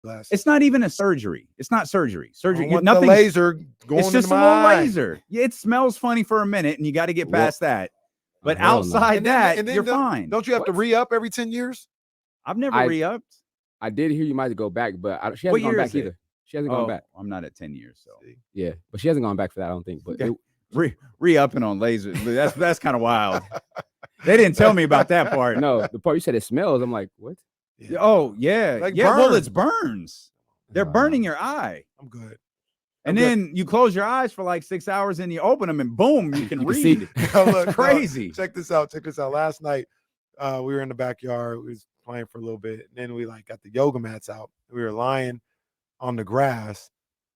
Glasses. It's not even a surgery. It's not surgery. Surgery. The laser going It's just into a my little eye. laser. Yeah, it smells funny for a minute, and you got to get past that. But outside you're fine. Don't you have to re-up every 10 years? I've never re-upped. I did hear you might go back, but she hasn't gone back either. She hasn't gone back. I'm not at 10 years, so yeah, but she hasn't gone back for that. I don't think. But re-upping on lasers, that's kind of wild. They didn't tell me about that part. No, the part you said it smells. I'm like, what? Yeah. Oh yeah, like yeah. burn. Well, it's burns. They're burning your eye. I'm good. And then you close your eyes for like 6 hours, and you open them, and boom, you can read. Look, crazy. Check this out. Last night, we were in the backyard. We was playing for a little bit, and then we got the yoga mats out. We were lying on the grass,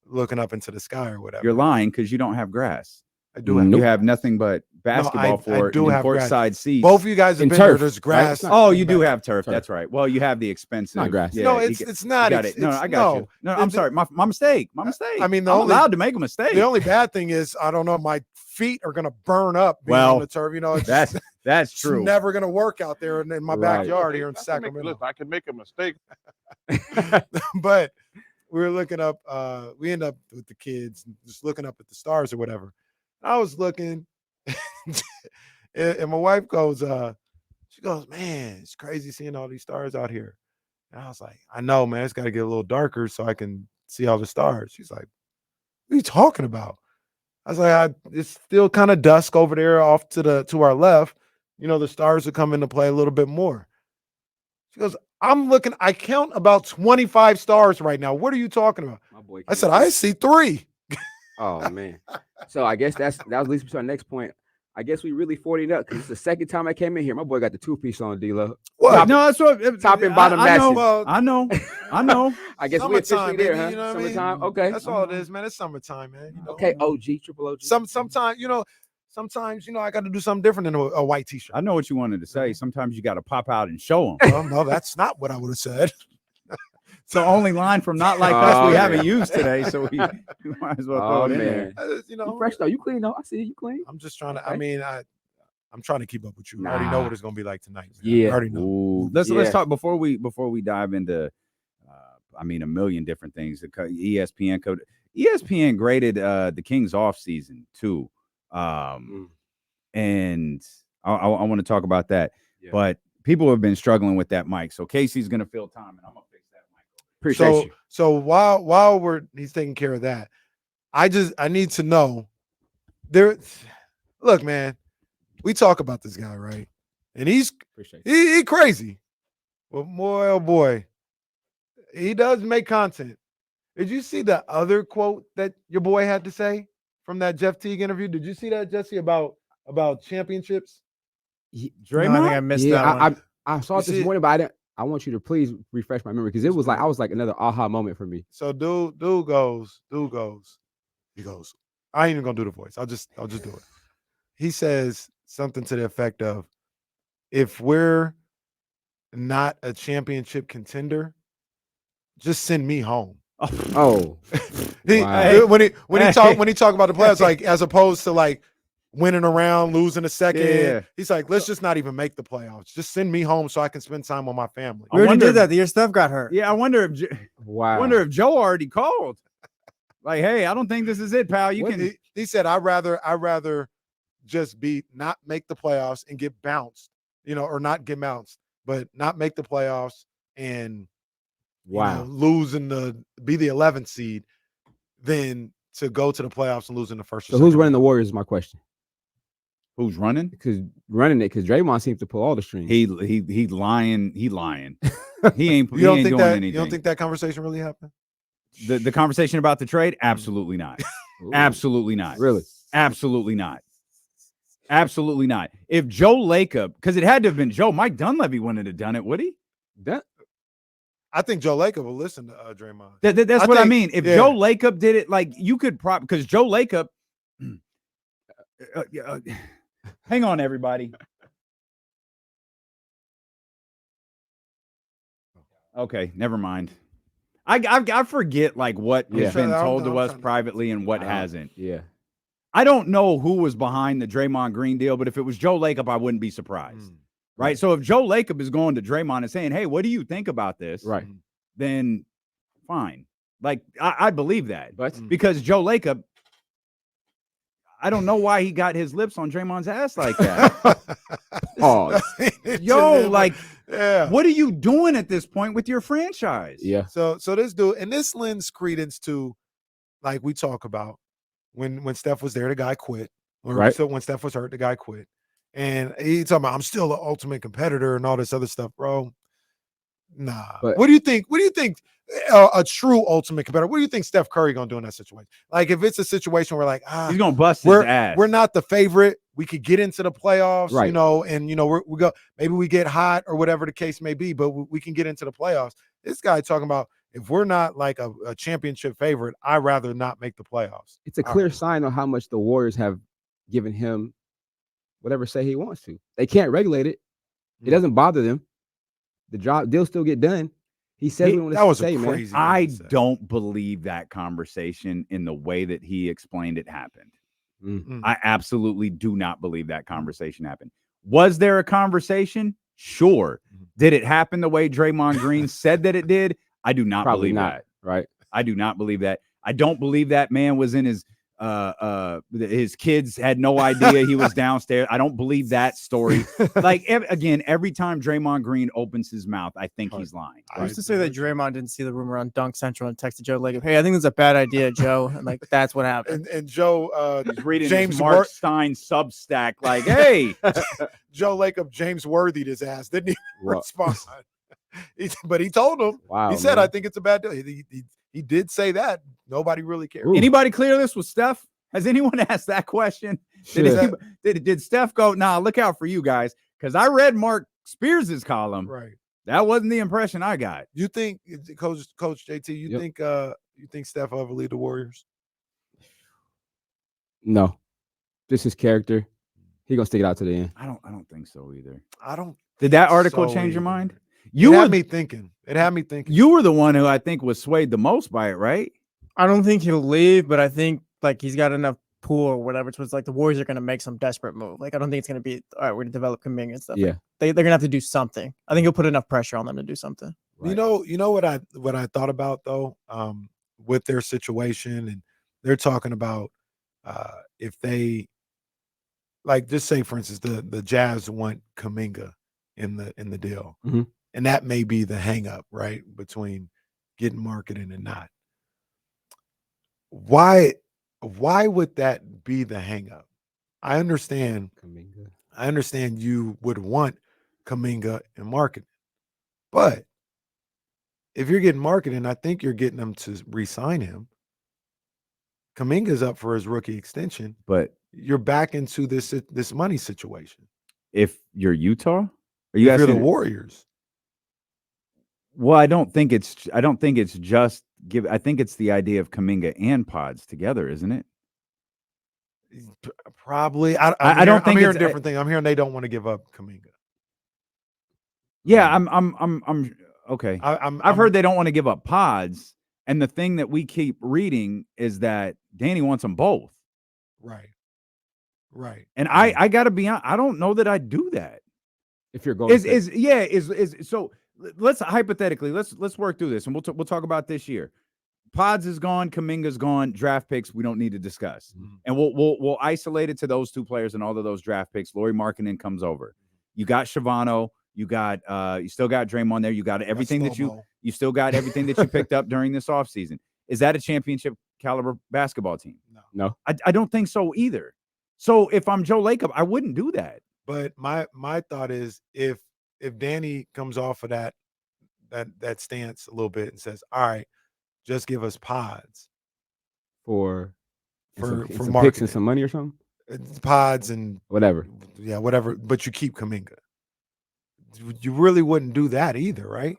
looking up into the sky or whatever. You're lying because you don't have grass. I do have. You have nothing but basketball I do have courtside seats. Both of you guys have been there. There's grass. Right? Oh, you do have turf. That's right. Well, you have the expensive. Not grass. Yeah, no, it's not. No, I got you. No, I'm sorry. My mistake. My mistake. I mean, I'm allowed to make a mistake. The only bad thing is, I don't know, my feet are gonna burn up being on the turf. You know, that's true. It's never gonna work out there in my backyard here in Sacramento. I can make a mistake. But we were looking up. We end up with the kids just looking up at the stars or whatever. I was looking, and my wife goes, she goes, man, it's crazy seeing all these stars out here. And I was like, I know, man, it's got to get a little darker so I can see all the stars. She's like, what are you talking about? I was like, it's still kind of dusk over there off to our left. You know, the stars will come into play a little bit more. She goes, I'm looking, I count about 25 stars right now. What are you talking about? My boy, I said, I see 3. Oh man. So I guess that was leads me to our next point. I guess we really 40 up because it's the second time I came in here. My boy got the two-piece on, D-Lo. What? No, that's what top and bottom matches. I know. I guess we're officially there, huh? You know summertime. I mean? Okay. That's all it is, man. It's summertime, man. You know? Okay, triple OG. Sometimes, I got to do something different than a white t-shirt. I know what you wanted to say. Sometimes you got to pop out and show them. Well, no, that's not what I would have said. It's the only line from Not Like Us we haven't used today, so we might as well throw it in there. You fresh though. You clean though. I see you clean. I'm just trying to. I mean, I'm trying to keep up with you. I already know what it's going to be like tonight. Man. Yeah, I already know. Ooh, let's talk before we dive into. I mean, a million different things. The ESPN graded the Kings off season too, and I want to talk about that. Yeah. But people have been struggling with that mic, so Casey's going to fill time, and I'm gonna fix that mic. Appreciate you. So while he's taking care of that, I need to know there. Look, man, we talk about this guy, right? And he's crazy. Well, boy, oh boy, he does make content. Did you see the other quote that your boy had to say from that Jeff Teague interview? Did you see that, Jesse, about championships? Draymond? No, I think I missed that one. I saw it this morning, but I want you to please refresh my memory because it was like I was like another aha moment for me. So dude goes, he goes, I ain't even gonna do the voice. I'll just do it. He says something to the effect of, if we're not a championship contender, just send me home. Oh, when he talk about the playoffs, like as opposed to like winning around, losing a second, he's like, let's just not even make the playoffs. Just send me home so I can spend time with my family. We already did that. The year Steph got hurt. Yeah, I wonder if Joe already called. Like, hey, I don't think this is it, pal. He said, I'd rather just not make the playoffs and get bounced, or not get bounced, but not make the playoffs and lose be the 11th seed than to go to the playoffs and lose in the first. So who's running the Warriors is my question. Who's running? Because Draymond seems to pull all the strings. He lying. He lying. He ain't. You don't think think doing that? anything. You don't think that conversation really happened? The conversation about the trade? Absolutely not. Absolutely not. Really? Absolutely not. Absolutely not. If Joe Lacob, because it had to have been Joe, Mike Dunleavy wouldn't have done it, would he? I think Joe Lacob will listen to Draymond. That's what I mean. If Joe Lacob did it, like you could because Joe Lacob. Hang on, everybody. Okay, never mind. I forget like what has been told to us privately and what hasn't. Yeah. I don't know who was behind the Draymond Green deal, but if it was Joe Lacob, I wouldn't be surprised. Right. So if Joe Lacob is going to Draymond and saying, hey, what do you think about this? Right. Then fine. Like I believe that, But because Joe Lacob, I don't know why he got his lips on Draymond's ass like that. pause. Yo, like, yeah. what are you doing at this point with your franchise? Yeah. So this dude, and this lends credence to, like we talk about, when Steph was there, the guy quit. Or Right. So when Steph was hurt, the guy quit. And he talking about, I'm still an ultimate competitor and all this other stuff, bro. Nah. But- What do you think? What do you think a true ultimate competitor? What do you think Steph Curry gonna do in that situation? Like, if it's a situation where, like, He's gonna bust his ass. we're not the favorite, we could get into the playoffs, Right. you know, and you know we go, maybe we get hot or whatever the case may be, but we can get into the playoffs. This guy talking about, if we're not like a championship favorite, I'd rather not make the playoffs. It's a clear sign of how much the Warriors have given him whatever say he wants to. They can't regulate it. It doesn't bother them. The deal still get done. He said That was a crazy. I don't believe that conversation in the way that he explained it happened. I absolutely do not believe that conversation happened. Was there a conversation? Sure. Did it happen the way Draymond Green said that it did? I do not believe that. Right. I do not believe that. I don't believe that man was in his kids had no idea he was downstairs. I don't believe that story. Like, again, every time Draymond Green opens his mouth, I think he's lying. I used to say that Draymond didn't see the rumor on Dunk Central and texted Joe Lacob, "Hey, I think it's a bad idea, Joe." And like, that's what happened. And Joe, He's reading James Mark Stein Substack, like, hey, Joe Lacob, James worthied his ass, didn't he? Wow. Respond. But he told him. Wow. He said, man. "I think it's a bad deal." He did say that. Nobody really cared. anybody clear this with Steph? Has anyone asked that question? Did Steph go, nah, look out for you guys? Because I read Mark Spears' column. Right. That wasn't the impression I got. You think, Coach JT? You think Steph will ever lead the Warriors? No. Just his character. He gonna stick it out to the end. I don't think so either. I don't. Did that article so change your either. mind? It had me thinking. It had me thinking. You were the one who I think was swayed the most by it, right? I don't think he'll leave, but I think like he's got enough pool or whatever. So it's like the Warriors are going to make some desperate move. Like, I don't think it's going to be, all right, we're going to develop Kuminga and stuff. Yeah. Like, they're going to have to do something. I think he'll put enough pressure on them to do something. Right. You know what I thought about though, with their situation, and they're talking about if they, like, just say for instance the Jazz want Kuminga in the deal, and that may be the hang up, right, between getting marketed and not. Why would that be the hang up? I understand you would want Kuminga and marketing, but if you're getting marketing, I think you're getting them to re-sign him. Kuminga's up for his rookie extension, But you're back into this money situation. if you're Utah, If you're the Warriors, well, I don't think it's just I think it's the idea of Kuminga and Pods together, isn't it? probably. I I'm don't think hearing it's- different thing. I'm hearing they don't want to give up Kuminga. Yeah, I'm okay. I've heard they don't want to give up Pods, and the thing that we keep reading is that Danny wants them both. Right. And I got to be honest, I don't know that I do that. If you're going So let's hypothetically let's work through this, and we'll talk about this year. Pods is gone, Kuminga's gone, draft picks we don't need to discuss, and we'll isolate it to those two players and all of those draft picks. Lauri Markkanen comes over. You got Shavano, you still got Draymond there. You got everything that you still got everything that you picked up during this offseason. Is that a championship caliber basketball team? No. I don't think so either. So if I'm Joe Lacob, I wouldn't do that. But my thought is, if Danny comes off of that stance a little bit and says, "All right, just give us Pods for some picks and marketing, some money or something. Pods and Whatever. yeah, whatever." But you keep Kuminga. You really wouldn't do that either, right?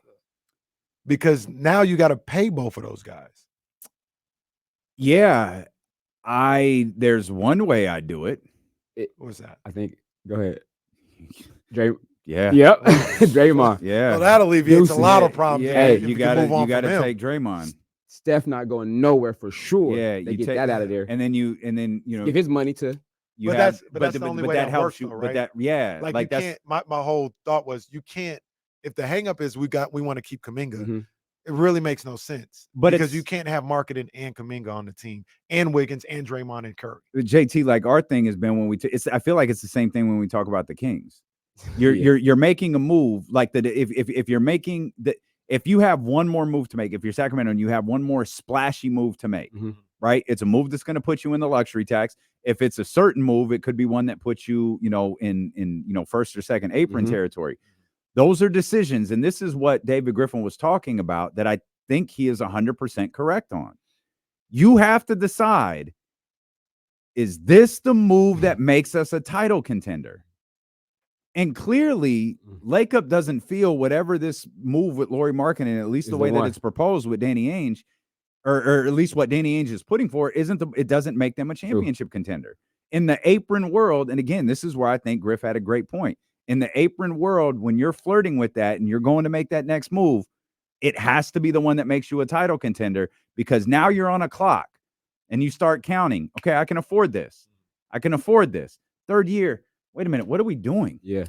Because now you got to pay both of those guys. Yeah, there's one way I do it. What's that? I think. Go ahead. Yeah. Yep. Draymond. Yeah. Well, that alleviates a lot of Yeah, problems. Yeah, if you can move on gotta from him. take Draymond. Steph not going nowhere for sure. Yeah, they you get take that out of there. And then you know Give his money to. you But have, that's the only way that that helps works, you. though, But right? that Like you that's can't. My whole thought was, you can't. If the hang up is we want to keep Kuminga, It really makes no sense. But because it's- you can't have Marketing and Kuminga on the team, and Wiggins and Draymond and Curry. JT, like our thing has been when we I feel like it's the same thing when we talk about the Kings. You're making a move like that. If you're making that, if you have one more move to make, if you're Sacramento and you have one more splashy move to make, right? It's a move that's going to put you in the luxury tax. If it's a certain move, it could be one that puts you, in first or second apron territory. Those are decisions, and this is what David Griffin was talking about that I think he is 100% correct on. You have to decide, is this the move that makes us a title contender? And clearly, Lakeup doesn't feel whatever this move with Lauri Markkanen, at least the way that it's proposed with Danny Ainge, or at least what Danny Ainge is putting for, it doesn't make them a championship contender. In the apron world, and again, this is where I think Griff had a great point. In the apron world, when you're flirting with that and you're going to make that next move, it has to be the one that makes you a title contender, because now you're on a clock and you start counting. Okay, I can afford this. I can afford this. Third year. Wait a minute. What are we doing? Yeah.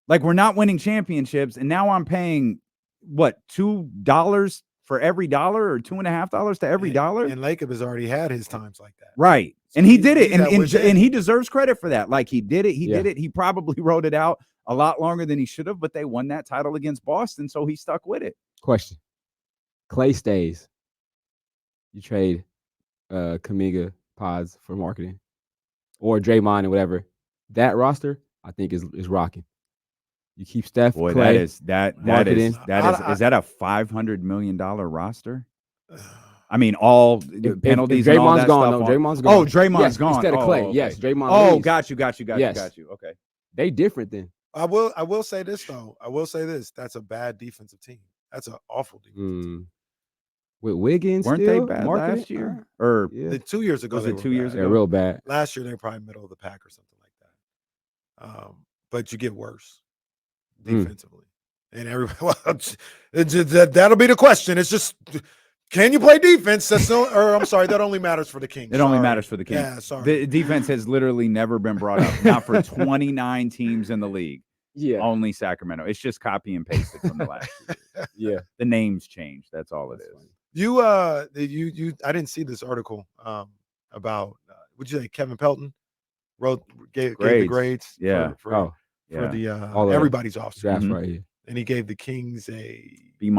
Like, we're not winning championships, and now I'm paying what, $2 for every dollar, or $2.50 to every dollar? And Lacob has already had his times like that. Right. So And he did it. he's And he deserves credit for that. Like, he did it. He Yeah. did it. He probably wrote it out a lot longer than he should have, but they won that title against Boston, so he stuck with it. Question. Clay stays. You trade Kuminga, Pods for Marketing, or Draymond and whatever. That roster, I think, is rocking. You keep Steph, Boy, Clay, is that is Marketing. that a $500 million roster? I mean, all penalties if and all Draymond's that gone, stuff. no, Draymond's Oh, gone. Draymond's Yes, gone. instead of Clay. Okay. Yes, Draymond. Oh, leaves. got you. Yes. Okay. They different then. I will say this though. I will say this. That's a bad defensive team. That's an awful defensive team. With Wiggins, Weren't still, they bad Marketing? last year? Or Yeah. The 2 years ago, Was they it were 2 years bad. ago? They're real bad. Last year, they were probably middle of the pack or something like that. But you get worse defensively, and everybody. Well, that'll be the question. It's just, can you play defense? That's no, or I'm sorry, that only matters for the Kings. It only matters for the Kings. Yeah, sorry. The defense has literally never been brought up. Not for 29 teams in the league. Yeah. Only Sacramento. It's just copy and pasted from the last year. Yeah. The names changed. That's all it is. Funny. You I didn't see this article about would you say Kevin Pelton gave the grades Yeah. for Yeah. the All of everybody's offseason. Draft Mhm. right here. And he gave the Kings a B-.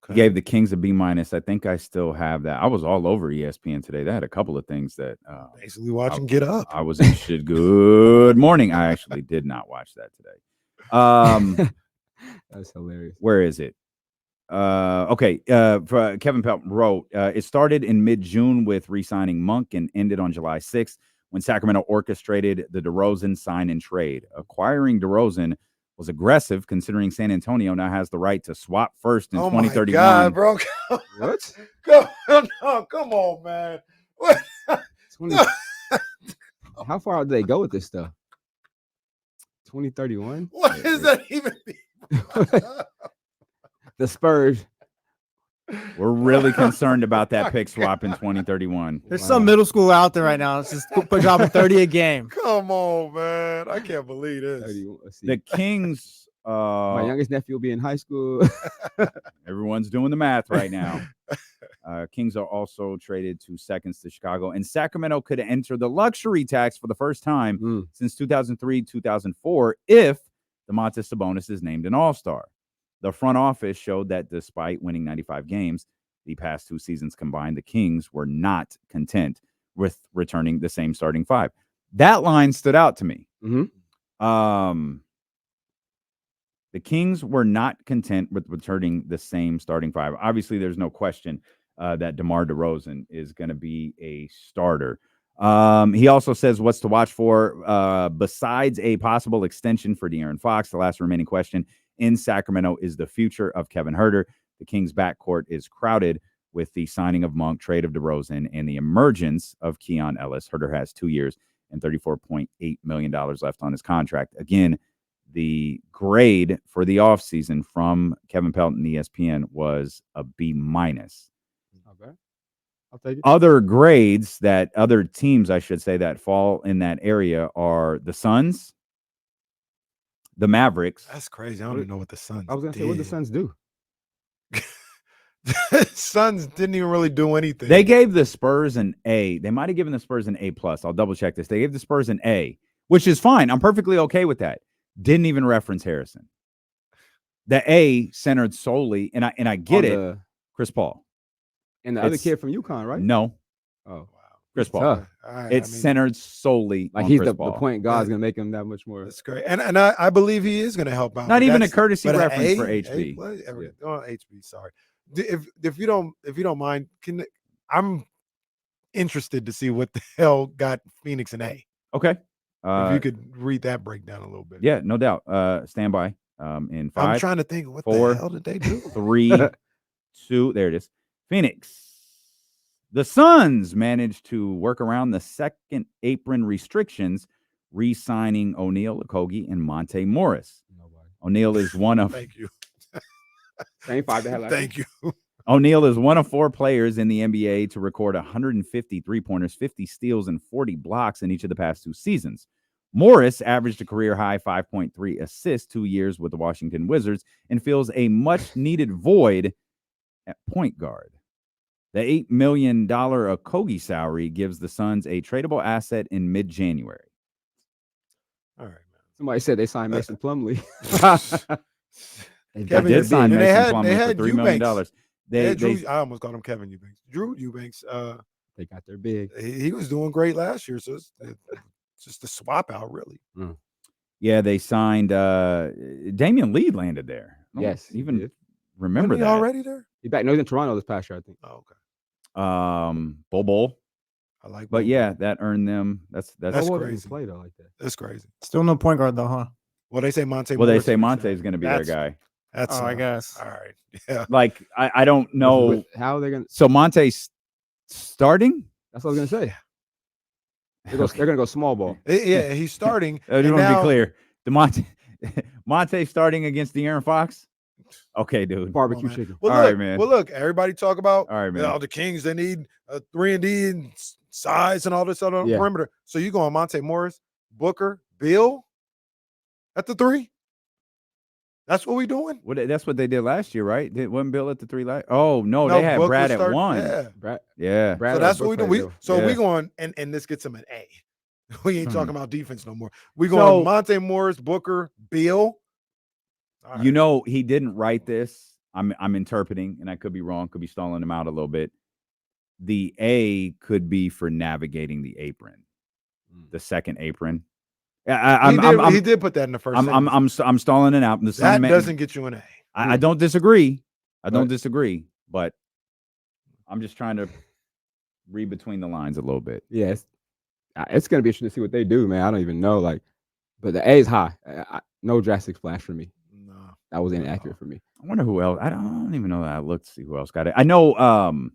He okay. gave the Kings a B-. I think I still have that. I was all over ESPN today. They had a couple of things that basically watching Get Up. I was interested. Good morning. I actually did not watch that today. That's hilarious. Where is it? Okay. For Kevin Pelton wrote, it started in mid-June with re-signing Monk and ended on July 6th when Sacramento orchestrated the DeRozan sign and trade. Acquiring DeRozan was aggressive, considering San Antonio now has the right to swap first in 2031. My God, bro. What? Come on, man. What? 20 How far out do they go with this stuff? 2031? What does that even mean? The Spurs. We're really concerned about that pick swap in 2031. There's some middle school out there right now. It's just dropping 30 a game. Come on, man. I can't believe this. 31. Let's see. The Kings, My youngest nephew will be in high school. everyone's doing the math right now. Kings are also traded 2 seconds to Chicago, and Sacramento could enter the luxury tax for the first time since 2003-2004 if Domantas Sabonis is named an All-Star. The front office showed that despite winning 95 games the past 2 seasons combined, the Kings were not content with returning the same starting five. That line stood out to me. The Kings were not content with returning the same starting five. Obviously, there's no question that DeMar DeRozan is going to be a starter. He also says what's to watch for besides a possible extension for De'Aaron Fox. The last remaining question in Sacramento is the future of Kevin Huerter. The Kings' backcourt is crowded with the signing of Monk, trade of DeRozan, and the emergence of Keon Ellis. Huerter has 2 years and $34.8 million left on his contract. Again, the grade for the offseason from Kevin Pelton, ESPN, was a B-. Okay. I'll take it. Other grades that other teams, I should say, that fall in that area are the Suns, the Mavericks. That's crazy. I don't even know what the Suns I was going to say, what the Suns do? Suns didn't even really do anything. They gave the Spurs an A. They might have given the Spurs an A+. I'll double check this. They gave the Spurs an A, which is fine. I'm perfectly okay with that. Didn't even reference Harrison. The A centered solely, and I get it, Chris Paul. And the other kid from UConn, right? No. Oh, wow. Chris Paul. Tough. It's centered solely like on he's Chris the Paul. point guard's going to make him that much more. That's great. And I believe he is going to help out. Not even a courtesy reference for HB. HB, sorry. If you don't mind, I'm interested to see what the hell got Phoenix an A. Okay. If you could read that breakdown a little bit. Yeah, no doubt. Stand by. In 5. I'm trying to think, what 4, the hell did they do? 3, 2. There it is. Phoenix. The Suns managed to work around the second apron restrictions, re-signing O'Neal, Okogie, and Monte Morris. O'Neal is one of. Thank you. Same 5 they had last Thank you. O'Neal is one of 4 players in the NBA to record 150 three-pointers, 50 steals, and 40 blocks in each of the past 2 seasons. Morris averaged a career-high 5.3 assists 2 years with the Washington Wizards and fills a much-needed void at point guard. The $8 million Okogie salary gives the Suns a tradable asset in mid-January. All right, man. Somebody said they signed Mason Plumlee. Kevin did sign and Mason Plumlee for $3 million. I almost called him Kevin Eubanks. Drew Eubanks. They got their big. He was doing great last year, so it's just a swap out, really. Yeah, they signed Damian Lee landed there. Yes, even remember Wasn't that he already there? He's back. No, he's in Toronto this past year, I think. Oh, okay. Bol. I like, but yeah, that earned them. That's crazy. Play though like that. That's crazy. Still no point guard though, huh? Well, they say Monte. Well, they Morris say is Monte is going to be their guy. That's I guess. All right. Yeah. Like I don't know how they're going to. So Monte's starting. That's what I was going to say. They're going to go small ball. Yeah, he's starting. I just want to be clear. The Monte starting against the Aaron Fox. Okay, dude. Barbecue chicken. Well, all right, man. Well, look, everybody talk about all right, man. The Kings. They need a 3-and-D and size and all this other perimeter. So you go on Monte Morris, Booker, Bill at the 3. That's what we doing. That's what they did last year, right? Wasn't Bill at the 3 last? Oh no, they had Booker Brad at 1. Yeah, Brad so that's what we do. We going and this gets him an A. We ain't talking about defense no more. We going Monte Morris, Booker, Bill. Right. You know, he didn't write this. I'm interpreting, and I could be wrong, could be stalling him out a little bit. The A could be for navigating the apron, the second apron. He did put that in the first. I'm stalling it out. That doesn't get you an A. I don't disagree. I don't disagree, but I'm just trying to read between the lines a little bit. Yes, it's going to be interesting to see what they do, man. I don't even know, but the A is high. No drastic splash for me. No, that was inaccurate for me. I wonder who else. I don't even know that. I looked to see who else got it. I know.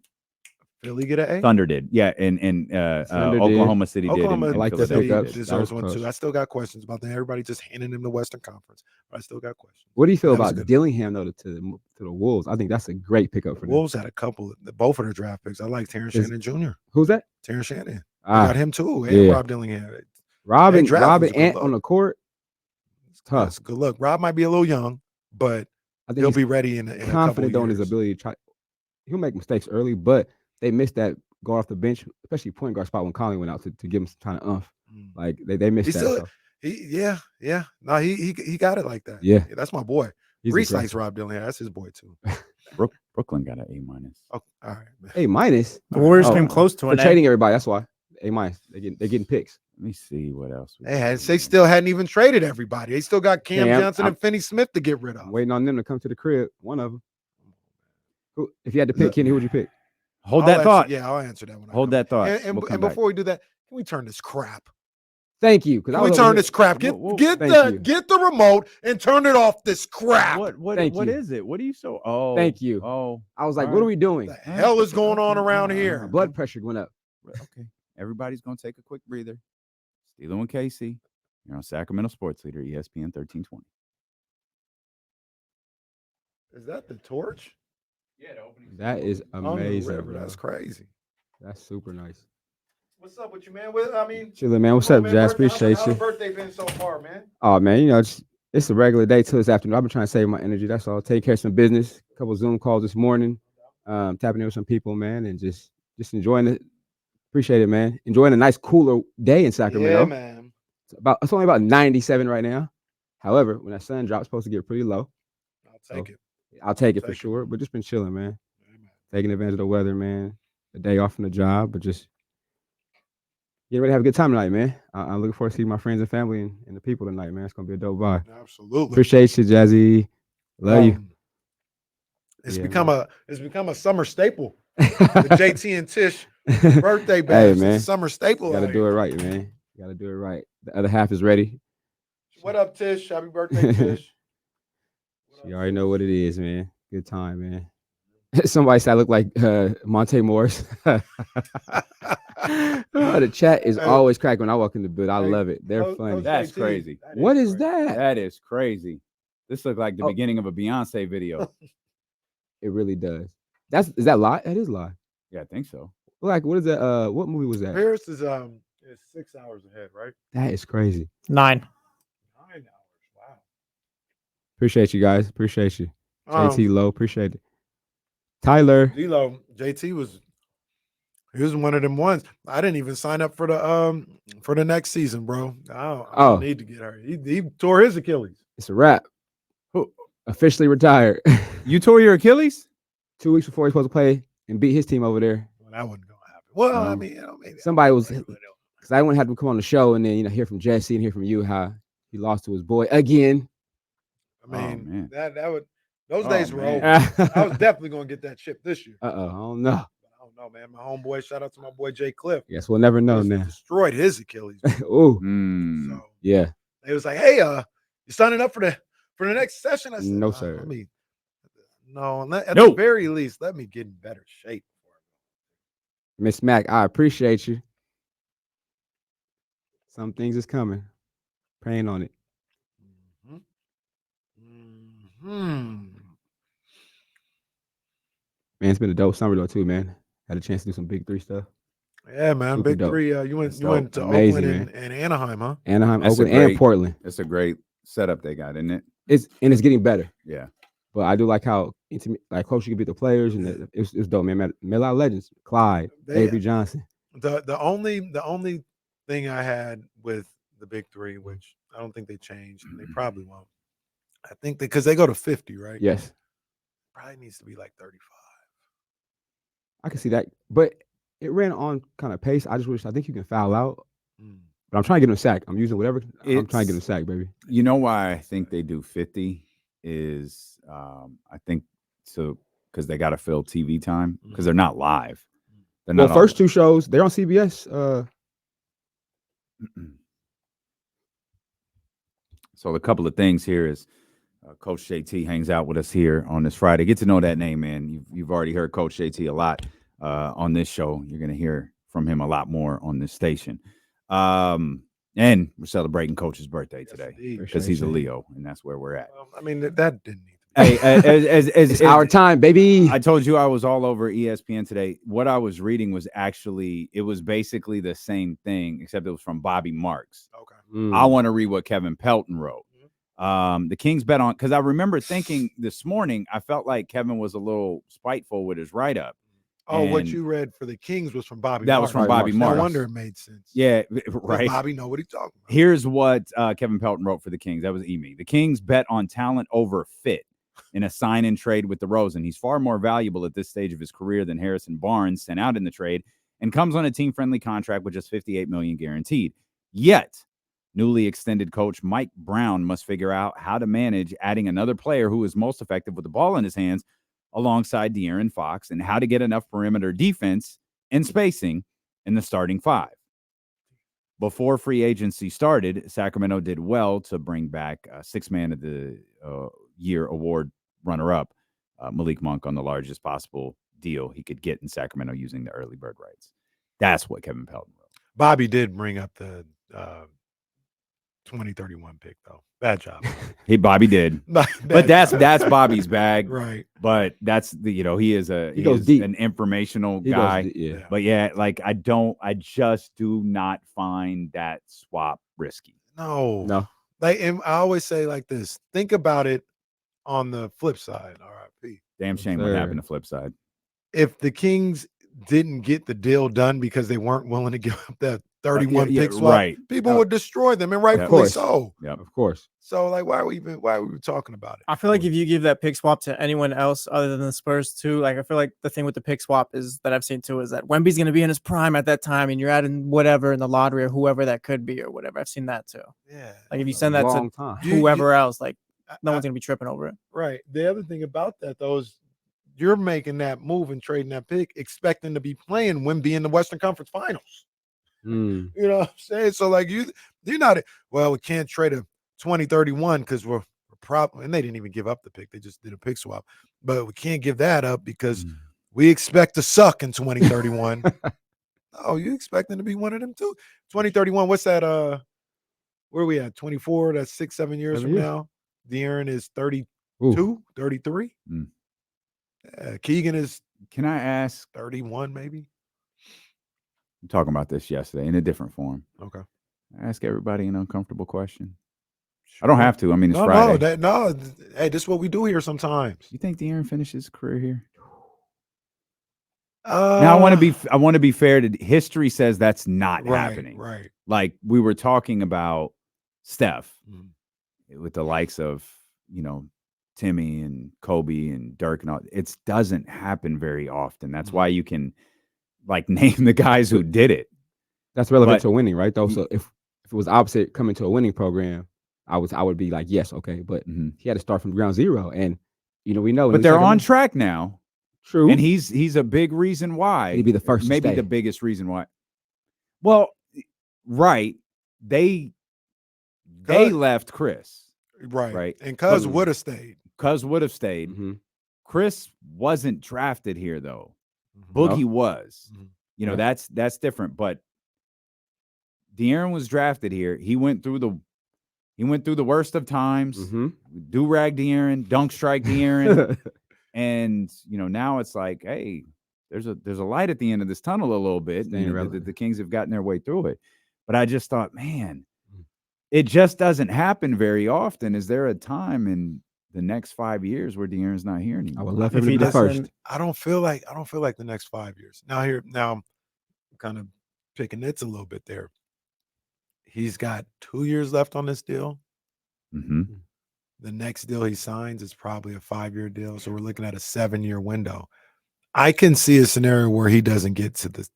Philly get an A? Thunder did, yeah, and Oklahoma City did. Oklahoma and like deserves one too. I still got questions about that. Everybody just handing him the Western Conference, but I still got questions. What do you feel about Dillingham though to the Wolves? I think that's a great pickup for them. Wolves had a couple, both of their draft picks. I like Terrence Shannon Jr. Who's that? Terrence Shannon. Got him too. And Rob Dillingham. Rob and Ant on the court. It's tough. That's good look. Rob might be a little young, but I think he'll be ready in a confident couple on his ability to try. He'll make mistakes early, but they missed that go off the bench, especially point guard spot when Conley went out to give him some kind of umph. Like they missed that. Yeah. No, he got it like that. Yeah, that's my boy. Reese likes Rob Dillingham. That's his boy too. Brooklyn got an A-. Oh, all right, man. A-. The Warriors came close to it. For trading everybody. That's why A-. They're getting picks. Let me see what else. They still hadn't even traded everybody. They still got Cam Johnson and Finney Smith to get rid of. I'm waiting on them to come to the crib. One of them. If you had to pick, Kenny, who would you pick? Hold that thought. Yeah, I'll answer that one. Hold that thought. And before we do that, can we turn this crap? Thank you. Can we turn this crap? Get the remote and turn it off this crap. What is it? What are you so? Oh, thank you. Oh, I was like, what are we doing? What the hell is going on around here? My blood pressure went up. Okay, everybody's gonna take a quick breather. Steelo and Casey, you're on Sacramento Sports Leader, ESPN 1320. Is that the torch? Yeah, the opening. That is amazing. That's crazy. That's super nice. What's up with you, man? Chilling, man. What's up, Jazz? Appreciate you. How's birthday been so far, man? Oh man, just It's a regular day till this afternoon. I've been trying to save my energy. That's all. Take care of some business. A couple Zoom calls this morning. Tapping in with some people, man, and just enjoying it. Appreciate it, man. Enjoying a nice cooler day in Sacramento. Yeah, man. It's only about 97 right now. However, when that sun drops, it's supposed to get pretty low. I'll take it. I'll take it for Take it. sure. But just been chilling, man. Yeah, man. Taking advantage of the weather, man. A day off from the job, but just getting ready to have a good time tonight, man. I'm looking forward to seeing my friends and family and the people tonight, man. It's gonna be a dope vibe. Absolutely. Appreciate you, Jazzy. Love you. It's Yeah, become a summer staple. The The JT and Tish birthday bash. man. It's a summer staple. Gotta out do it here. right, man. Gotta do it right. The other half is ready. What up, Tish? Happy birthday, Tish. You already know what it is, man. Good time, man. Somebody said I look like Monte Morris. The chat is Hey. always cracking when I walk in the building. I Hey, love it. They're Coach- funny. Coach That's JT, crazy. What is crazy. that? That is crazy. This looked like the Oh. beginning of a Beyonce video. It really does. Is that live? That is live. Yeah, I think so. Like, what is that? What movie was that? Paris is 6 hours ahead, right? That is crazy. 9. 9 hours. Wow. Appreciate you guys. Appreciate you. JT Um, Low. Appreciate it. Tyler. D-Lo, JT was one of them ones. I didn't even sign up for the next season, bro. I don't need to get hurt. He tore his Achilles. It's a wrap. Officially retired. You tore your Achilles? 2 weeks before he's supposed to play and beat his team over there. Well, that wasn't gonna happen. Well, I No. mean, maybe Somebody was because I wouldn't have to come on the show and then hear from Jesse and hear from you how he lost to his boy again. I mean, man. that would those Oh, days were man. over. I was definitely gonna get that chip this year. I don't know. I don't know, man. My homeboy, shout out to my boy Jay Cliff. Guess we'll never know Just now. destroyed his Achilles. Ooh, Mm. So yeah. they was like, "Hey, you signing up for the next session?" I said, No, sir. At the No. very least, let me get in better shape." Miss Mac, I appreciate you. Some things is coming. Praying on it. Hmm. Man, it's been a dope summer though too, man. Had a chance to do some big 3 stuff. Yeah, man. Super Big dope. 3. You went That's dope. to Amazing, Oakland and Anaheim, huh? Anaheim, That's a Oakland, and great- Portland. It's a great setup they got, isn't it? It's getting better. Yeah. But I do like how intimate, like close you can beat the players, and it was dope, man. Met a lot of legends. Clyde, They- Avery Johnson. The only thing I had with the Big 3, which I don't think they changed, and they probably won't. I think because they go to 50, right? Yes, Probably needs to be like 35. I can see that. But it ran on kind of pace. I think you can foul out. But I'm trying to get him a sack. I'm using whatever. I'm trying to get him a sack, baby. You know why I think they do 50 is I think so because they got to fill TV time because they're not live. They're Well, not first 2 shows, they're on CBS. So a couple of things here is Coach JT hangs out with us here on this Friday. Get to know that name, man. You've already heard Coach JT a lot on this show. You're going to hear from him a lot more on this station. And we're celebrating Coach's birthday today because he's a Leo, and that's where we're at. Well, I mean, that didn't need to be. Hey, It's our time, baby. I told you I was all over ESPN today. What I was reading was actually, it was basically the same thing, except it was from Bobby Marks. Okay. I want to read what Kevin Pelton wrote. The Kings bet on, because I remember thinking this morning, I felt like Kevin was a little spiteful with his write-up. Oh, what And you read for the Kings was from Bobby. That was Marks. from Bobby No Marks. wonder it made sense. Yeah, Does right. Bobby know what he's talking about. Here's what Kevin Pelton wrote for the Kings. That was Emi. The Kings bet on talent over fit in a sign-and trade with DeRozan. He's far more valuable at this stage of his career than Harrison Barnes sent out in the trade, and comes on a team-friendly contract with just $58 million guaranteed. Yet, newly extended coach Mike Brown must figure out how to manage adding another player who is most effective with the ball in his hands alongside De'Aaron Fox, and how to get enough perimeter defense and spacing in the starting 5. Before free agency started, Sacramento did well to bring back Sixth Man of the Year award runner-up Malik Monk on the largest possible deal he could get in Sacramento using the early bird rights. That's what Kevin Pelton wrote. Bobby did bring up the 2031 pick, though. Bad job. Bobby did. Bad But that's job. Bobby's bag. Right. But that's he is He goes deep. an informational He goes guy. deep, yeah. But yeah, like I just do not find that swap risky. No. Like, and I always say like this: think about it on the flip side. R.I.P. Damn Yes, shame what happened sir. to flip side. If the Kings didn't get the deal done because they weren't willing to give up that 31 pick swap, right. people would destroy them, and rightfully course. so. Yep. Of course. So, like, why are we talking about it? I feel like if you give that pick swap to anyone else other than the Spurs too, like I feel like the thing with the pick swap is that I've seen too is that Wemby's going to be in his prime at that time, and you're adding whatever in the lottery or whoever that could be or whatever. I've seen that too. Yeah. Like if you A send that to long time. whoever else, like no I- one's going to be tripping over it. Right. The other thing about that though is you're making that move and trading that pick, expecting to be playing Wemby in the Western Conference Finals. Mm. You know what I'm saying? So like you're not we can't trade a 2031 because we're probably, and they didn't even give up the pick. They just did a pick swap. But we can't give that up because we expect to suck in 2031. Oh, you expecting to be one of them too? 2031, what's that? Where are we at? 24, that's 6-7 years 7 from years. now. De'Aaron is 32, Ooh. 33. Mm. Keegan is Can I ask? 31, maybe. I'm talking about this yesterday in a different form. Okay. I ask everybody an uncomfortable question. I don't have to. I mean, it's No, Friday. hey, this is what we do here sometimes. You think De'Aaron finishes his career here? Now I want to be fair to history. Says that's not happening. Right. Like we were talking about Steph Mhm. with the likes of Timmy and Kobe and Dirk and all. It doesn't happen very often. That's why you can like name the guys who did it. That's relevant But- to winning, right? Though, so if it was opposite coming to a winning program, I would be like, yes, okay, but he had to start from ground zero, and we know. But they're on track now. True, And he's a big reason why. He'd be the first to maybe stay. the biggest reason why. Well, right. They left Chris. Right. And But- Cuz would have stayed. Cuz would have stayed. Mhm. Chris wasn't drafted here though. Mhm. Boogie was. Mhm. You know, that's different. But De'Aaron was drafted here. He went through the worst of times. Mhm. Do-rag De'Aaron, dunk strike De'Aaron. And now it's like, hey, there's a light at the end of this tunnel a little bit. Staying And relevant. the Kings have gotten their way through it. But I just thought, man, it just doesn't happen very often. Is there a time in the next 5 years where De'Aaron's not here I anymore? would love If him to he be the first. doesn't- I don't feel like the next 5 years. Now I'm kind of picking nits a little bit there. He's got 2 years left on this deal. Mm-hmm. The next deal he signs is probably a 5-year deal. So we're looking at a 7-year window. I can see a scenario where he doesn't get to the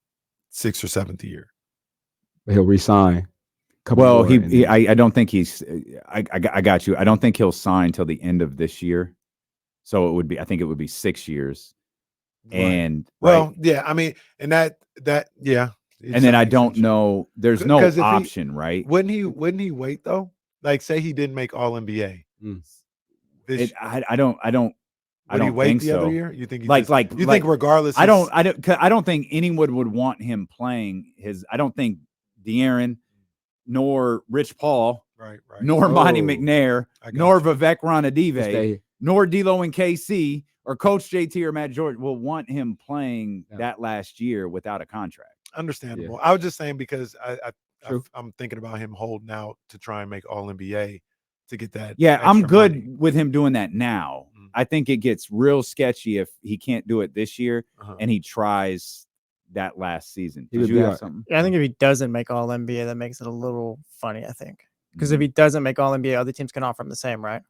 6th or 7th year. But he'll resign. Well, I don't think he's. I got you. I don't think he'll sign till the end of this year. So I think it would be 6 years. Right. And Well, yeah, I mean, and that yeah. And then I don't know. There's no 'Cause if he- option, right? Wouldn't he wait though? Like, say he didn't make All NBA. I don't Would he wait think the so. other year? You think he you think regardless? I don't think anyone would want him playing his. I don't think De'Aaron, nor Rich Paul, right. nor Monty McNair, I got nor you. Vivek Ranadive, Stay. nor D'Lo and KC, or Coach JT or Matt George will want him playing that last year without a contract. Understandable. I was just saying because True. I'm thinking about him holding out to try and make All NBA to get that. Yeah, I'm extra good money. with him doing that now. Mhm. I think it gets real sketchy if he can't do it this year and he tries that last season. He Did would you be have all- something? Yeah, I think if he doesn't make All NBA, that makes it a little funny. I think because Mm-hmm. if he doesn't make All NBA, other teams can offer him the same, right?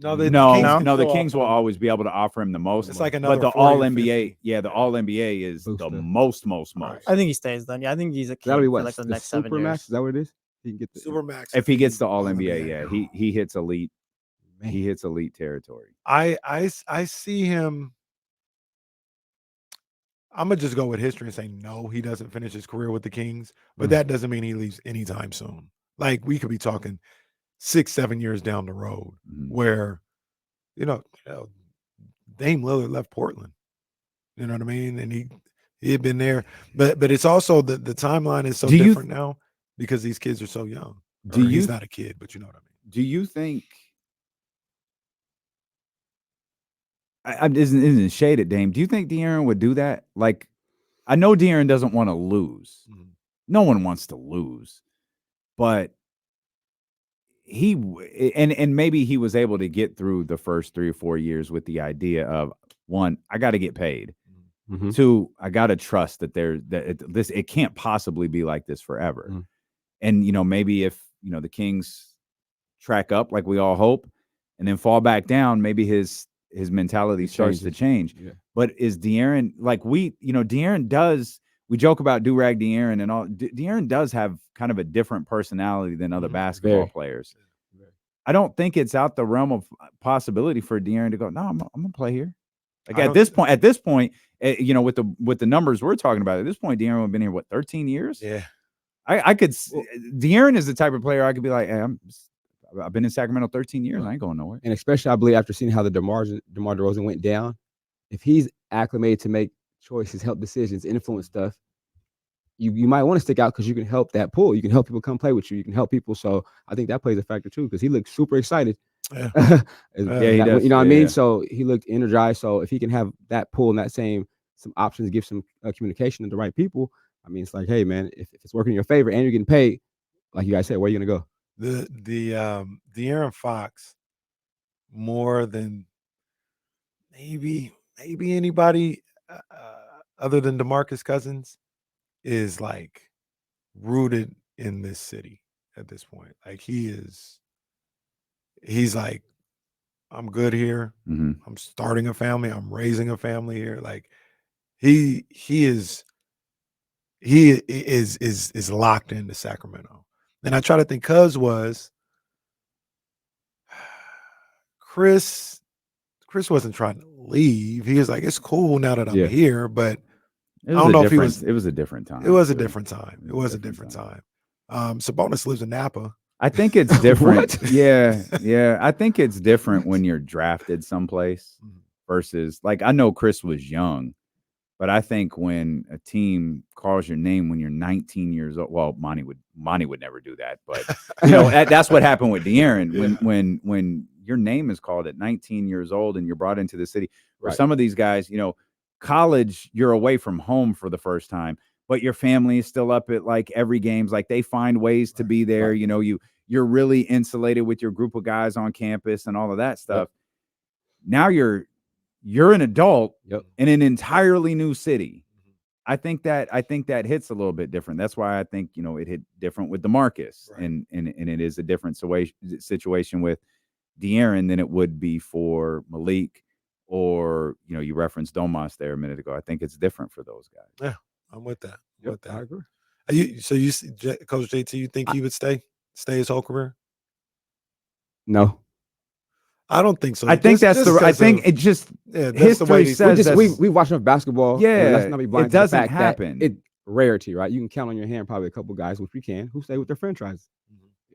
No, The Kings can the still Kings offer will him- always be able to offer him the most. It's like but another the 40 All or NBA, 50. yeah, the All NBA is the Booster. most. Right. I think he stays then. Yeah, I think he's a That'll king be for what like the the next 7 Supermax. years. Is that what it is? He can get the Supermax If he gets the the All NBA, yeah, he hits elite. Man. He hits elite territory. I see him. I'm gonna just go with history and say no, he doesn't finish his career with the Kings, but that doesn't mean he leaves anytime soon. Like we could be talking 6-7 years down the road Mhm. where Dame Lillard left Portland. You know what I mean? And he had been there, but it's also the timeline is so Do you- different now because these kids are so young. Do He's you not a kid, but you know what I mean. do you think? Isn't shade at Dame? Do you think De'Aaron would do that? Like, I know De'Aaron doesn't want to lose. Mhm. No one wants to lose, but and maybe he was able to get through the first 3 or 4 years with the idea of, one, I got to get paid. Mhm. Two, I got to trust that it can't possibly be like this forever. Mhm. And, maybe if, the Kings track up like we all hope and then fall back down, maybe his mentality starts to change. Yeah. But is De'Aaron, like De'Aaron does, we joke about do-rag De'Aaron and all. De'Aaron does have kind of a different personality than other basketball players. Very. I don't think it's out the realm of possibility for De'Aaron to go, no, I'm gonna play here. Like at this point, with the numbers we're talking about, at this point, De'Aaron would have been here, 13 years? Yeah. I could. De'Aaron is the type of player I could be like, hey, I've been in Sacramento 13 years. I ain't going nowhere. And especially, I believe, after seeing how the DeMar DeRozan went down, if he's acclimated to make choices, help decisions, influence stuff, you might want to stick out because you can help that pool. You can help people come play with you. You can help people. So I think that plays a factor too, because he looked super excited. Yeah. He does. You know what I mean? So he looked energized. So if he can have that pool and some options, give some communication to the right people, I mean, it's like, hey, man, if it's working in your favor and you're getting paid, like you guys said, where are you going to go? The De'Aaron Fox, more than maybe anybody other than DeMarcus Cousins, is like rooted in this city at this point. Like he's like, I'm good here. Mm-hmm. I'm starting a family. I'm raising a family here. Like he is locked into Sacramento. And I try to think, Cuz was Chris wasn't trying to leave. He was like, it's cool now that I'm here, but I don't know if he was. It was a different time. It was a different time. It was a different time. Sabonis lives in Napa. I think it's different. Yeah. I think it's different when you're drafted someplace versus, like, I know Chris was young, but I think when a team calls your name when you're 19 years old, well, Monty would never do that, but that's what happened with De'Aaron. When your name is called at 19 years old and you're brought into the city. For some of these guys, college, you're away from home for the first time, but your family is still up at like every games. Like they find ways to be there. You're really insulated with your group of guys on campus and all of that stuff. Now you're an adult in an entirely new city. I think that hits a little bit different. That's why I think, it hit different with DeMarcus and it is a different situation with De'Aaron than it would be for Malik, or you referenced Domas there a minute ago. I think it's different for those guys. Yeah, I'm with that. I agree. You Coach JT, you think he would stay his whole career? No, I don't think so. I think that's history says we watch enough basketball. Yeah, let's not be blind it doesn't to the fact happen. That rarity, right? You can count on your hand probably a couple guys, which we can, who stay with their franchise.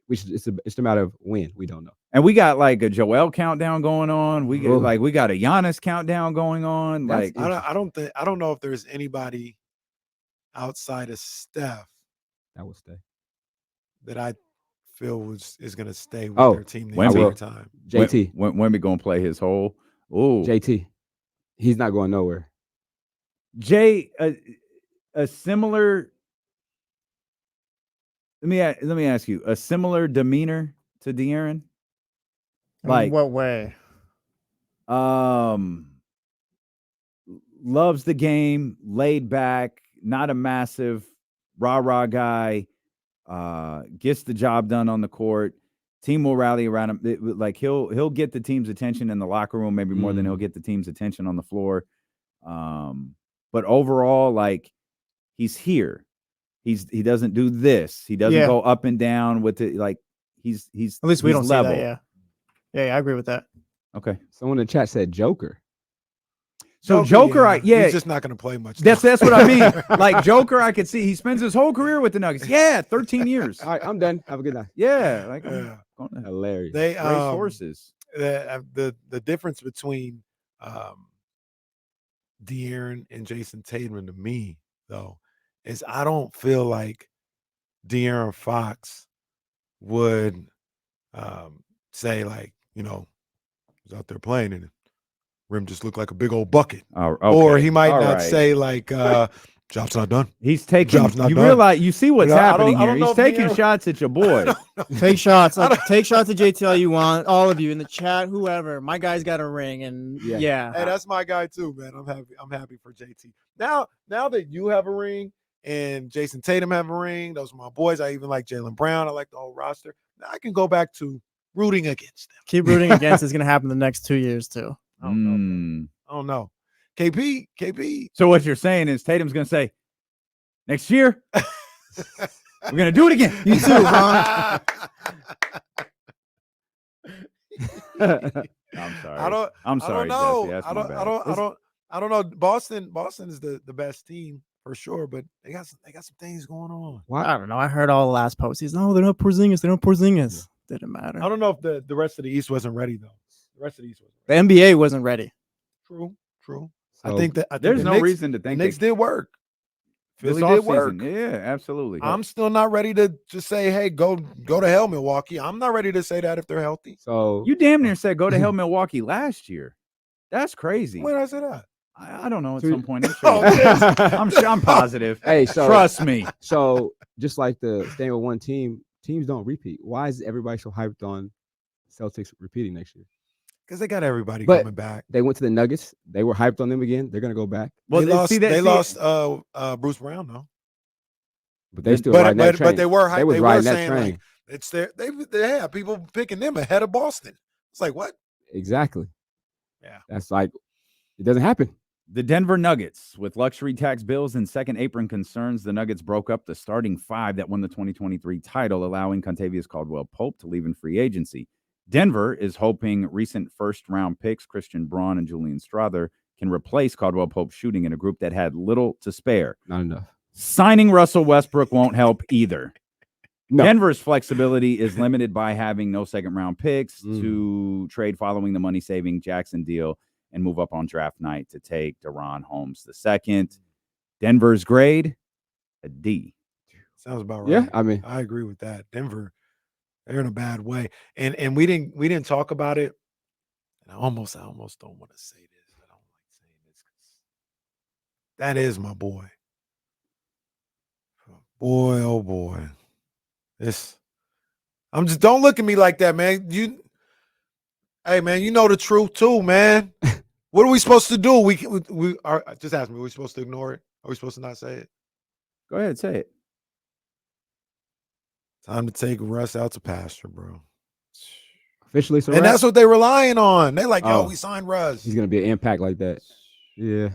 It's a matter of when. We don't know. And we got like a Joel countdown going on. We got a Giannis countdown going on. I don't know if there's anybody outside of Steph that would stay that I feel is going to stay with their team the entire time. JT, Wemby going to play his whole. Oh, JT, he's not going nowhere. Jay, a similar. Let me ask you, a similar demeanor to De'Aaron? Like, in what way? Loves the game, laid back, not a massive rah-rah guy, gets the job done on the court. Team will rally around him. Like he'll get the team's attention in the locker room, maybe more than he'll get the team's attention on the floor. But overall, like, he's here. He doesn't do this. He doesn't go up and down with it. Like he's at least we don't level. see that. Yeah, I agree with that. Okay. Someone in the chat said Joker. So Joker, he's just not going to play much. That's what I mean. Like Joker, I could see he spends his whole career with the Nuggets. Yeah, 13 years. All right, I'm done. Have a good night. Yeah, like hilarious. They race horses. The difference between De'Aaron and Jason Tatum to me, though, is I don't feel like De'Aaron Fox would say, like, he's out there playing and rim just looked like a big old bucket. Okay. Or he might not say like Job's not done. He's taking. Job's not You done. realize you see what's I don't- happening I don't here. know He's if taking Nero- shots at your boy. Take shots. Like, take shots at JT all you want. All of you in the chat, whoever. My guy's got a ring, and Yeah. yeah. Hey, that's my guy too, man. I'm happy for JT. Now that you have a ring and Jason Tatum have a ring, those are my boys. I even like Jaylen Brown. I like the whole roster. Now I can go back to rooting against them. Keep rooting against. It's gonna happen the next 2 years too. I don't know. Man. I don't know. KP. So what you're saying is Tatum's going to say, next year, we're going to do it again. You too, Ron. I'm sorry. I'm sorry, Jesse. Jesse. That's I my bad. don't know. Boston is the best team for sure, but they got some things going on. I don't know. I heard all the last posts. He's no, they're not Porzingis. They're not Porzingis. Didn't matter. I don't know if the rest of the East wasn't ready though. The rest of the East wasn't The ready. NBA wasn't ready. True. So, I think There's the no Knicks, reason to the think Knicks they- did work. This Philly did work. offseason. Yeah, absolutely. I'm still not ready to just say, hey, go to hell, Milwaukee. I'm not ready to say that if they're healthy. So You damn near said go to hell Milwaukee last year. That's crazy. When did I say that? I don't know. At So- some point, Oh, I'm positive. hey, so Trust me. So just like the staying with one team, teams don't repeat. Why is everybody so hyped on Celtics repeating next year? Because they got everybody But- coming back. They went to the Nuggets. They were hyped on them again. They're gonna go back, They lost. see that- They see- lost Bruce Brown though. but they're still But riding that train. they were hyped. They was They were riding that saying train. like it's their. They have people picking them ahead of Boston. It's like what? Exactly. Yeah. That's like it doesn't happen. The Denver Nuggets, with luxury tax bills and second apron concerns, the Nuggets broke up the starting five that won the 2023 title, allowing Contavious Caldwell-Pope to leave in free agency. Denver is hoping recent first-round picks, Christian Braun and Julian Strawther, can replace Caldwell-Pope's shooting in a group that had little to spare. Not enough. Signing Russell Westbrook won't help either. No. Denver's flexibility is limited by having no second-round picks Mm. to trade following the money-saving Jackson deal and move up on draft night to take DeRon Holmes II. Denver's grade, a D. Sounds about right. Yeah, I mean, I agree with that. Denver, they're in a bad way, and we didn't talk about it. And I almost don't want to say this. I don't like saying this because that is my boy. Boy, oh boy, I'm just don't look at me like that, man. Hey man, you know the truth too, man. What are we supposed to do? We are just ask me. Are we supposed to ignore it? Are we supposed to not say it? Go ahead, say it. Time to take Russ out to pasture, bro. officially, so And that's what they're relying on. They're like, yo, Oh. we signed Russ. he's gonna be an impact like that. Yeah.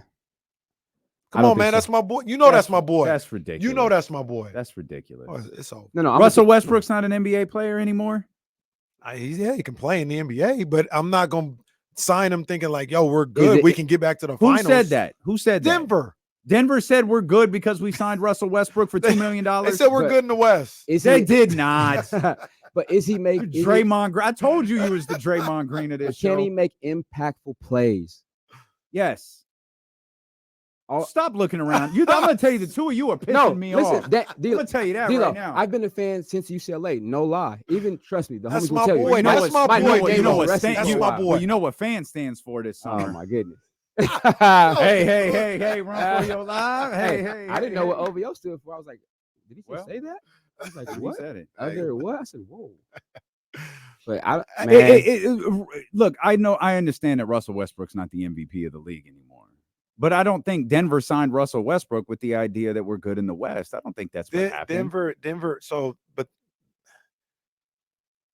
Come don't on, think man. so. That's my boy. You know that's my boy. That's ridiculous. You know that's my boy. That's ridiculous. Oh, it's over. No, Russell Westbrook's not an NBA player anymore. He can play in the NBA, but I'm not gonna sign him thinking like, yo, we're good. it- We can get back to the Who finals. said that? Who said that? Denver. Denver said we're good because we signed Russell Westbrook for $2 million. They said we're But- good in the West. Is They he, did not. but is he make? is he- Draymond Green. I told you was the Draymond Green of but this can show. he make impactful plays? Yes. All- Stop looking around. I'm going to tell you, the two of you are pissing no, me listen. off. That I'm going to tell you that D'Lo, right now. I've been a fan since UCLA. No lie. Even trust me, the That's homies will my tell boy. you. You know That's what- my Mike boy. Mike you know what Davis, fan- rest That's his my soul. boy. well, you know what fan stands for this Oh summer. my goodness. Hey, run for your life. Hey. I didn't know what OVO stood for. I was like, did he just Well, say that? I was like, He what? said it. I was there, what? I said, whoa. But I, It- man, look, I understand that Russell Westbrook's not the MVP of the league anymore. But I don't think Denver signed Russell Westbrook with the idea that we're good in the West. I don't think that's what happened. Denver. So, but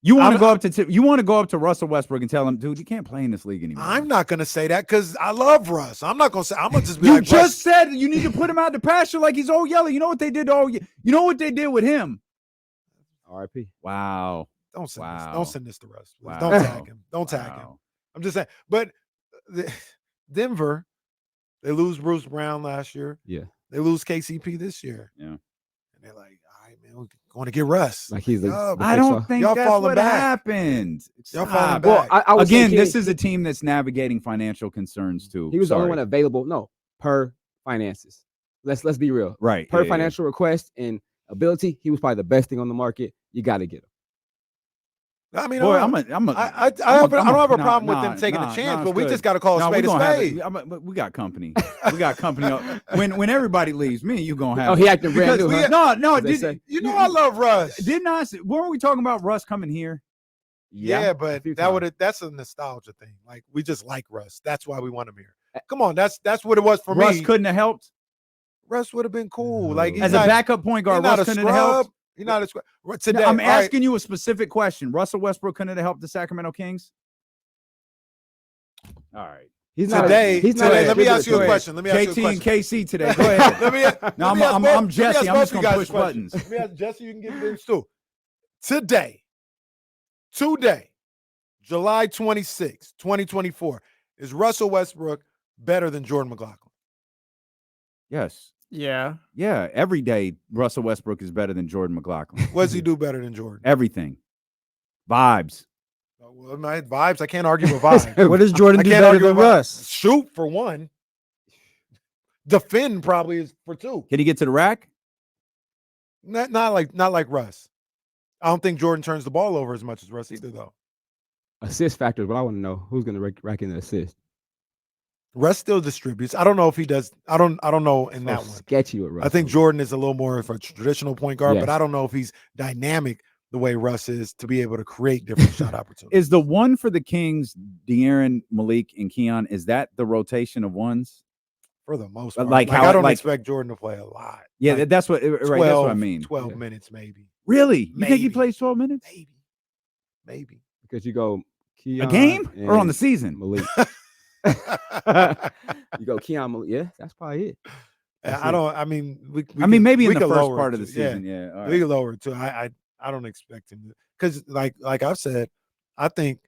You want to I'm- go up to Russell Westbrook and tell him, dude, you can't play in this league anymore. I'm not gonna say that because I love Russ. I'm not gonna say. I'm gonna just be You like, just Russ, said you need to put him out to pasture like he's old yellow. You know what they did to old? You know what they did with him? RIP. Wow. don't send this. Wow. Don't send this to Russ. Please. Wow. Don't tag him. Don't tag him. Wow. I'm just saying. But Denver, they lose Bruce Brown last year. Yeah. They lose KCP this year. Yeah. And they're like, all right, man, we're going to get Russ. Like he's the, Yup. the I fix don't off. think Y'all that's falling what back. happened. Y'all Stop. falling Well, back. I would say Again, he- this is a team that's navigating financial concerns too. He was the only Sorry. one available. No, per finances. Let's be real. Right. Per yeah. financial request and ability, he was probably the best thing on the market. You got to get him. I mean, Boy, I don't have a problem with them taking a chance, but we just got to call a spade a spade. We got company. We got company. When everybody leaves, me and you gonna have. Oh, he acting brand new, huh? No. I love Russ. Didn't I? Weren't we talking about Russ coming here? Yeah, but that's a nostalgia thing. Like we just like Russ. That's why we want him here. Come on, that's what it was for me. Russ couldn't have helped. Russ would have been cool. Like as a backup point guard, Russ couldn't have helped. He's not a scrub. Today, I'm asking you a specific question. Russell Westbrook couldn't have helped the Sacramento Kings. All right. He's not. Let me ask you a question. JT and KC today. Go ahead. I'm Jesse. I'm just gonna push buttons. Let me ask Jesse. You can get this too. Today, July 26, 2024, is Russell Westbrook better than Jordan McLaughlin? Yes. Yeah. Every day, Russell Westbrook is better than Jordan McLaughlin. What does he do better than Jordan? Everything. Vibes. Well, my vibes. I can't argue with vibes. What does Jordan do better than Russ? Shoot for one. Defend probably is for two. Can he get to the rack? Not like Russ. I don't think Jordan turns the ball over as much as Russ either, though. Assist factor, but I want to know who's going to rack in the assist. Russ still distributes. I don't know if he does. I don't know in that one. Sketchy with Russ. I think Jordan is a little more of a traditional point guard, Yes. but I don't know if he's dynamic the way Russ is to be able to create different shot opportunities. Is the one for the Kings, De'Aaron, Malik, and Keon, is that the rotation of ones? For the most part. Like I don't expect Jordan to play a lot. Yeah, like that's what that's what I mean. 12 minutes maybe. Really? You think he Maybe. plays 12 minutes? Maybe. Because you go Keon A game or on the season? Malik. You go Keon Malik. Yeah, that's probably it. Maybe in the first part of the season. Yeah. All right. We can lower it too. I don't expect him to, because like I've said, I think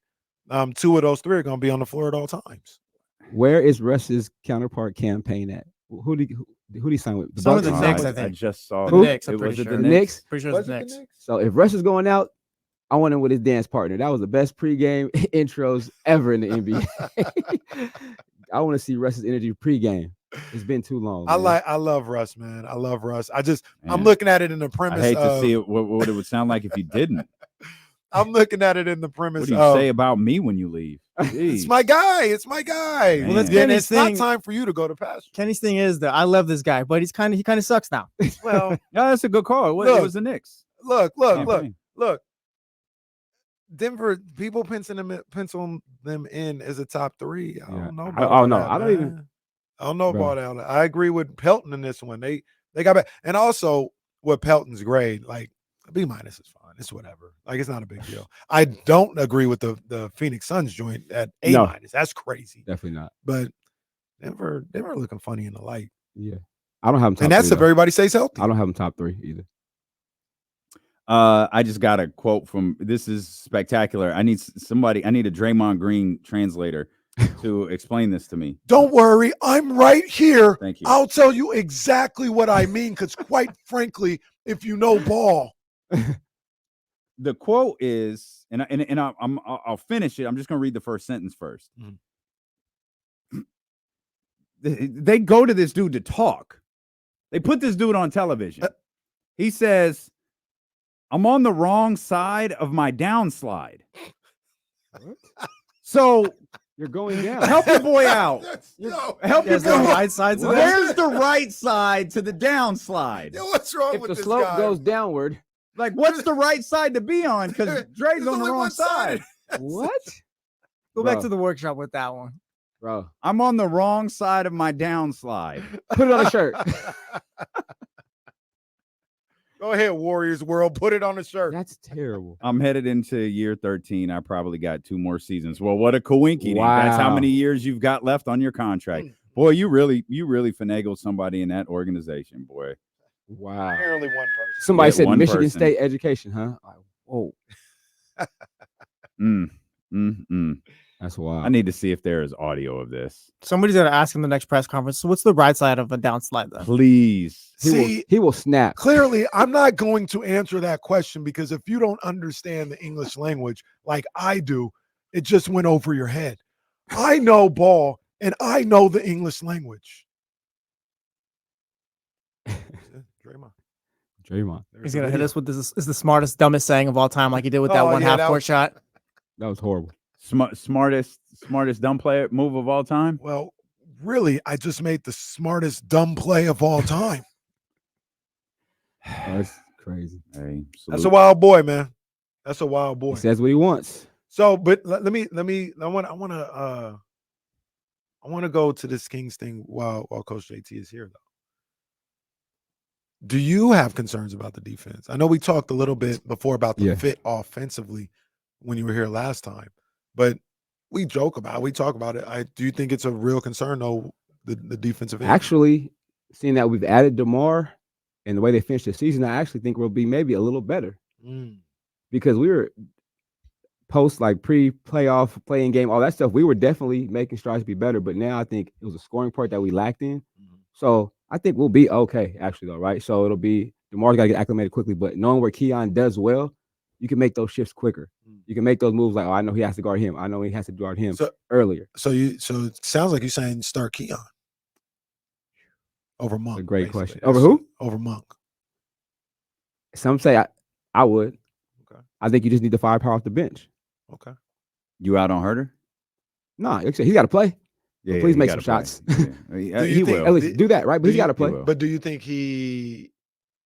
two of those three are going to be on the floor at all times. Where is Russ's counterpart campaign at? Who did he sign with? Some of the Bucks? Knicks, I think. I just saw The Knicks, I'm it. pretty Was it sure. the The Knicks? Pretty sure it's the Knicks. So if Russ is going out, I want him with his dance partner. That was the best pregame intros ever in the NBA. I want to see Russ's energy pregame. It's been too long. I love Russ, man. I love Russ. Man. I'm looking at it in the premise. I hate to see it, what it would sound like if you didn't. I'm looking at it in the premise. What do you say about me when you leave? It's my guy. Man. Well, that's Yeah, Kenny's it's not thing. time for you to go to pasture. Kenny's thing is that I love this guy, but he kind of sucks now. Well, No, that's a good call. It was the Knicks. look. Campaign. Denver, people pencil them in as a top three. I don't know. About Oh, no. that, I don't man. even- I don't know Bro. about that. I agree with Pelton in this one. They got back, and also with Pelton's grade, like B- is fine. It's whatever. Like it's not a big deal. I don't agree with the Phoenix Suns joint at A-. No. That's crazy. Definitely not. But Denver looking funny in the light, Yeah. I don't have him top and that's three, if though. everybody stays healthy. I don't have him top three either. I just got a quote from, this is spectacular. I need a Draymond Green translator to explain this to me. Don't worry, I'm right here. Thank you. I'll tell you exactly what I mean, because quite frankly, if you know ball, The quote is, and I'll finish it. I'm just going to read the first sentence first. They go to this dude to talk. They put this dude on television. He says, "I'm on the wrong side of my downslide." So You're going down. help your boy out. Help your There's the boy. right side to this. Where's the right side to the downslide? Yo, what's wrong If with the this slope guy? goes downward, Like, what's the right side to be on? Because Dre's There's on the only wrong one side. what? Go back Bro. to the workshop with that one. Bro, I'm on the wrong side of my downslide. put it on a shirt. Go ahead, Warriors World. Put it on a shirt. That's terrible. I'm headed into year 13. I probably got 2 more seasons. Well, what a coinky. That's how Wow. many years you've got left on your contract. Boy, you really finagled somebody in that organization, boy. Wow. Apparently, one person. Somebody Yeah, said one Michigan person. State education, huh? Whoa, that's wild. I need to see if there is audio of this. Somebody's gonna ask in the next press conference. So what's the right side of a downslide then? Please. He will snap. Clearly, I'm not going to answer that question, because if you don't understand the English language like I do, it just went over your head. I know ball and I know the English language. Draymond. Draymond. He's gonna hit us with this is the smartest, dumbest saying of all time, like he did with that one half court shot. That was horrible. Smartest dumb player move of all time. Well, really, I just made the smartest dumb play of all time. That's crazy. Hey, That's a wild boy, man. That's a wild boy. He says what he wants. So, but let me. I want to go to this Kings thing while Coach JT is here, though. Do you have concerns about the defense? I know we talked a little bit before about the fit offensively when you were here last time, but we talk about it. Do you think it's a real concern, though, the defensive end? Actually, seeing that we've added DeMar and the way they finished the season, I actually think we'll be maybe a little better because we were pre-playoff playing game, all that stuff. We were definitely making strides to be better, but now I think it was a scoring part that we lacked in. So I think we'll be okay, actually, though, right? So it'll be DeMar's got to get acclimated quickly, but knowing where Keon does well, you can make those shifts quicker. You can make those moves like, oh, I know he has to guard him. I know he has to guard him earlier. So it sounds like you're saying start Keon over Monk. That's a great question. Over who? Over Monk. Some say I would. Okay. I think you just need the firepower off the bench. Okay. You out on Herter? No, he's got to play. Yeah, please make some shots. He will. At least do that, right? But he's got to play. But do you think he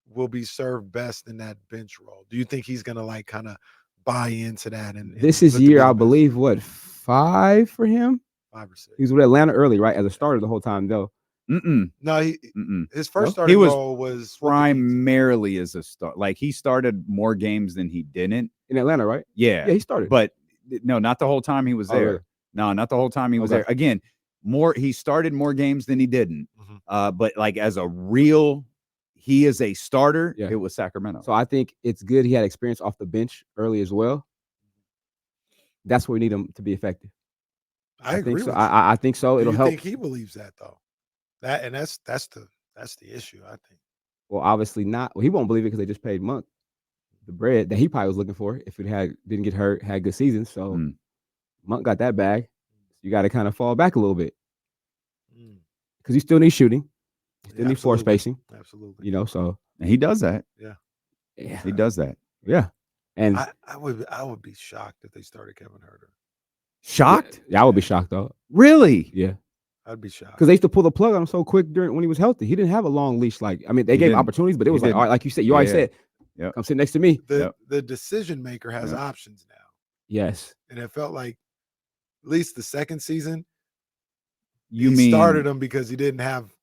will be served best in that bench role? Do you think he's going to kind of buy into that? And this is year, I believe, 5 for him? 5 or 6. He was with Atlanta early, right? As a starter the whole time, though. No, his first starting role was primarily as a start. Like he started more games than he didn't in Atlanta, right? Yeah, he started, but no, not the whole time he was there. Really? No, not the whole time he was there. Again, he started more games than he didn't. But like as a real, he is a starter. It was Sacramento. So I think it's good he had experience off the bench early as well. That's where we need him to be effective. I agree think so. with I think so. It'll help. I think he believes that though. That's the issue, I think. Well, obviously not. Well, he won't believe it because they just paid Monk the bread that he probably was looking for if it didn't get hurt, had good season. So Monk got that bag. You got to kind of fall back a little bit because you still need shooting, you still need floor spacing. Absolutely. So and he does that. Yeah, he does that. Yeah, and I would be shocked if they started Kevin Huerter. Shocked? Yeah, I would be shocked though. Really? Yeah. I'd be shocked because they used to pull the plug on him so quick when he was healthy. He didn't have a long leash. They gave opportunities, but it was all right, like you said. You already said, "Come sit next to me." The decision maker has options now. Yes, and it felt like at least the second season, he started him because he didn't have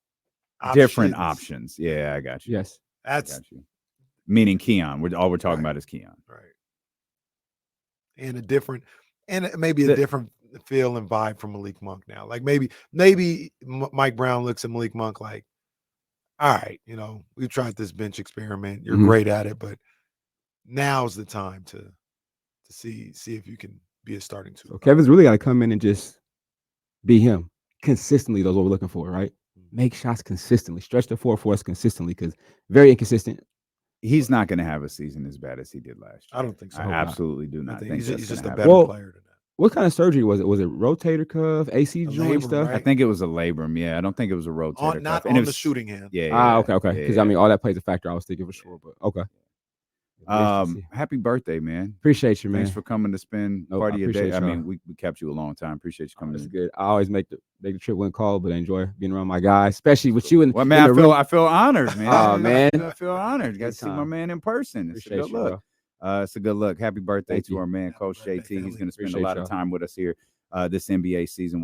different options. Yeah, I got you. Yes, that's meaning Keon. We're talking about is Keon, right? And maybe a different feel and vibe from Malik Monk now. Like maybe Mike Brown looks at Malik Monk like, all right, we've tried this bench experiment. You're great at it, but now's the time to see if you can be a starting two. So Kevin's really got to come in and just be him consistently. That's what we're looking for, right? Make shots consistently, stretch the floor for us consistently because very inconsistent. He's not going to have a season as bad as he did last year. I don't think so. I absolutely do not think he's just a better player than that. What kind of surgery was it? Was it rotator cuff, AC joint stuff? Right? I think it was a labrum. Yeah, I don't think it was a rotator not cuff. On the shooting hand. Yeah. Okay. Because yeah. all that plays a factor. I was thinking for sure, but okay. Happy birthday, man. Appreciate you, man. Thanks for coming to spend part of your day. I mean, we kept you a long time. Appreciate you coming. That's good. I always make the trip when called, but I enjoy being around my guys, especially with you. Well, man, I feel honored, man. Oh, man. I feel honored. Got to see my man in person. It's a good look. It's a good look. Happy birthday to our man, Coach JT. He's going to spend a lot of time with us here this NBA season.